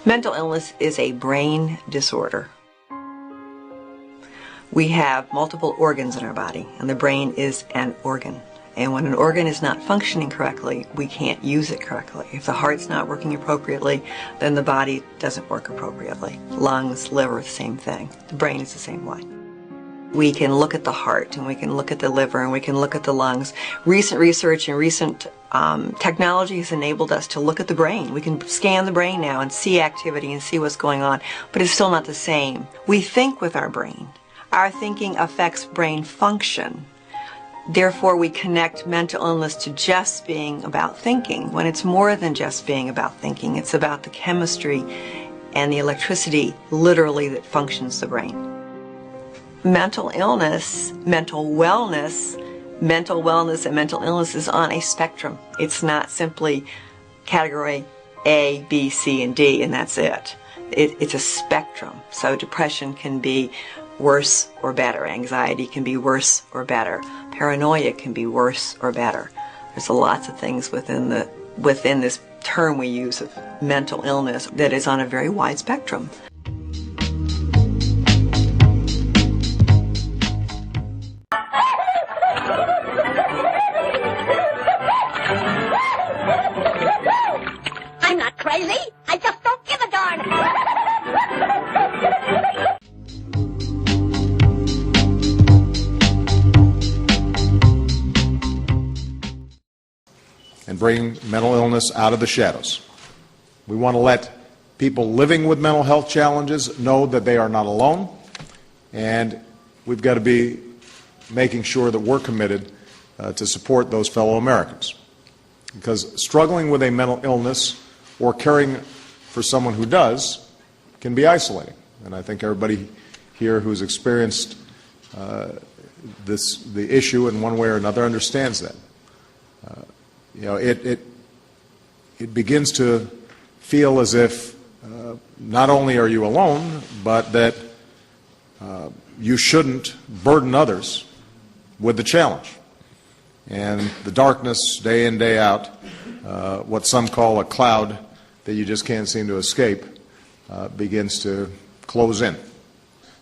Mental illness is a brain disorder. We have multiple organs in our body, and the brain is an organ. And when an organ is not functioning correctly, we can't use it correctly. If the heart's not working appropriately, then the body doesn't work appropriately. Lungs, liver, the same thing. The brain is the same way. We can look at the heart, and we can look at the liver, and we can look at the lungs. Recent research and recent technology has enabled us to look at the brain. We can scan the brain now and see activity and see what's going on, but it's still not the same. We think with our brain. Our thinking affects brain function. Therefore, we connect mental illness to just being about thinking, when it's more than just being about thinking. It's about the chemistry and the electricity, literally, that functions the brain. Mental illness, mental wellness, and mental illness is on a spectrum. It's not simply category A, B, C, and D, and that's it. It's a spectrum. So depression can be worse or better. Anxiety can be worse or better. Paranoia can be worse or better. There's lots of things within this term we use of mental illness that is on a very wide spectrum. I'm not crazy. I just don't give a darn. And bring mental illness out of the shadows. We want to let people living with mental health challenges know that they are not alone, and we've got to be making sure that we're committed to support those fellow Americans. Because struggling with a mental illness or caring for someone who does can be isolating. And I think everybody here who's experienced the issue in one way or another understands that. It begins to feel as if not only are you alone, but that you shouldn't burden others with the challenge. And the darkness, day in, day out, what some call a cloud that you just can't seem to escape, begins to close in.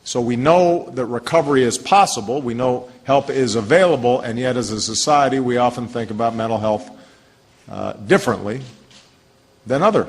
So we know that recovery is possible, we know help is available, and yet as a society we often think about mental health differently than other.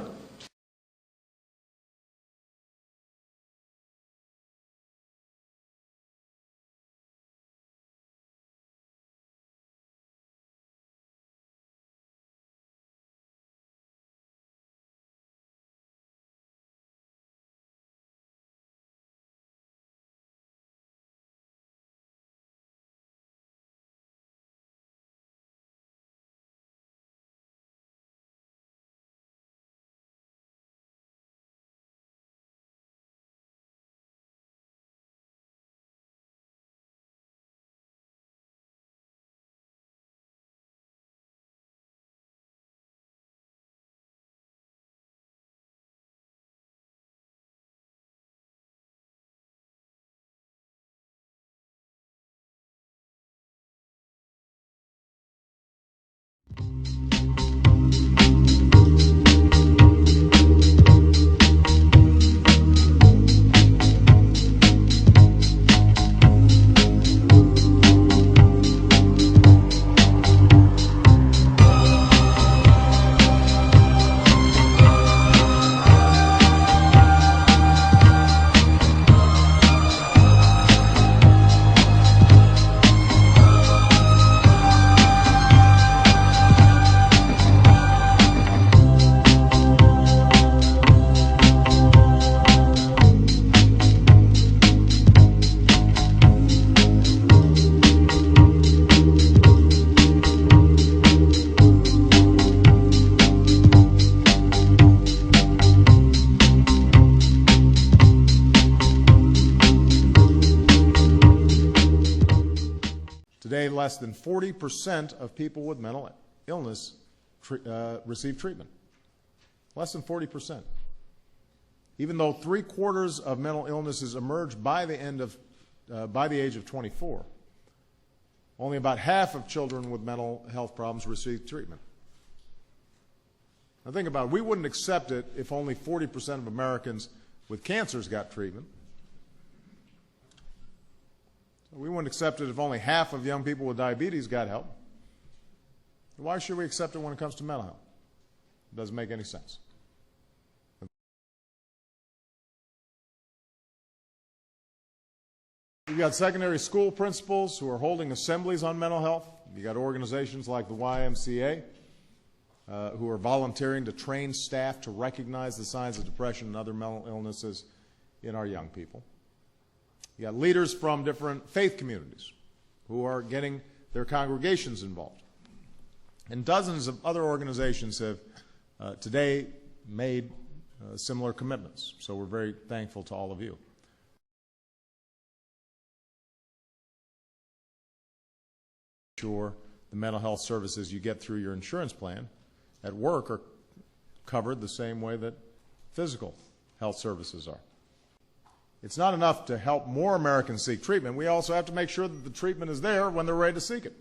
Today, less than 40% of people with mental illness receive treatment. Less than 40%. Even though 3/4 of mental illnesses emerge by the age of 24, only about half of children with mental health problems receive treatment. Now think about it. We wouldn't accept it if only 40% of Americans with cancers got treatment. We wouldn't accept it if only half of young people with diabetes got help. Why should we accept it when it comes to mental health? It doesn't make any sense. You've got secondary school principals who are holding assemblies on mental health. You've got organizations like the YMCA who are volunteering to train staff to recognize the signs of depression and other mental illnesses in our young people. You got leaders from different faith communities who are getting their congregations involved. And dozens of other organizations have today made similar commitments. So we're very thankful to all of you. Sure, the mental health services you get through your insurance plan at work are covered the same way that physical health services are. It's not enough to help more Americans seek treatment. We also have to make sure that the treatment is there when they're ready to seek it.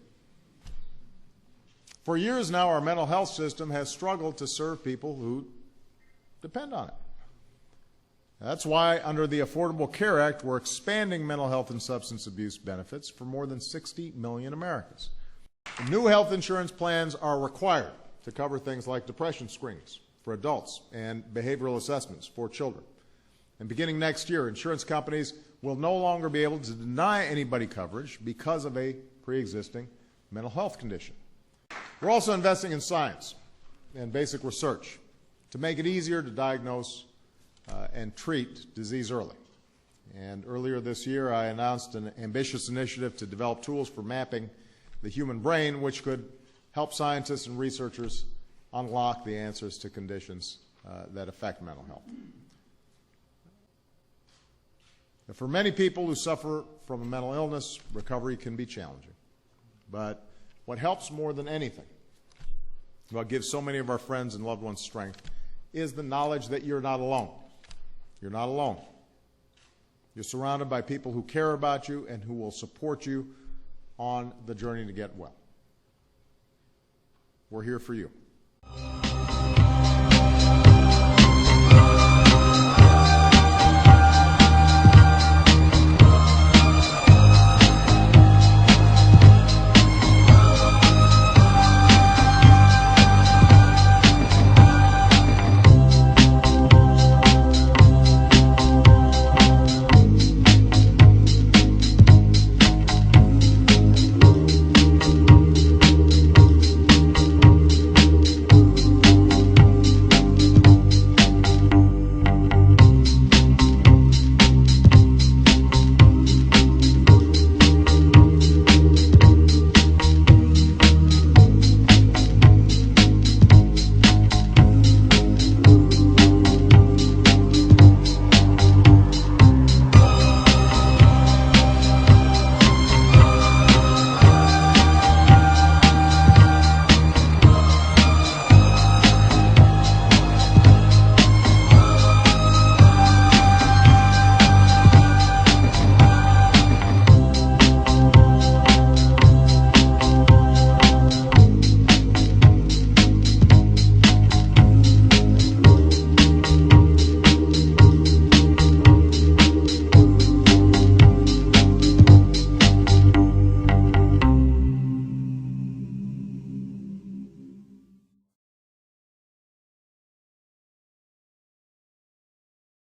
For years now, our mental health system has struggled to serve people who depend on it. That's why, under the Affordable Care Act, we're expanding mental health and substance abuse benefits for more than 60 million Americans. New health insurance plans are required to cover things like depression screenings for adults and behavioral assessments for children. And beginning next year, insurance companies will no longer be able to deny anybody coverage because of a pre-existing mental health condition. We're also investing in science and basic research to make it easier to diagnose and treat disease early. And earlier this year, I announced an ambitious initiative to develop tools for mapping the human brain, which could help scientists and researchers unlock the answers to conditions that affect mental health. Now, for many people who suffer from a mental illness, recovery can be challenging. But what helps more than anything, what gives so many of our friends and loved ones strength, is the knowledge that you're not alone. You're not alone. You're surrounded by people who care about you and who will support you on the journey to get well. We're here for you.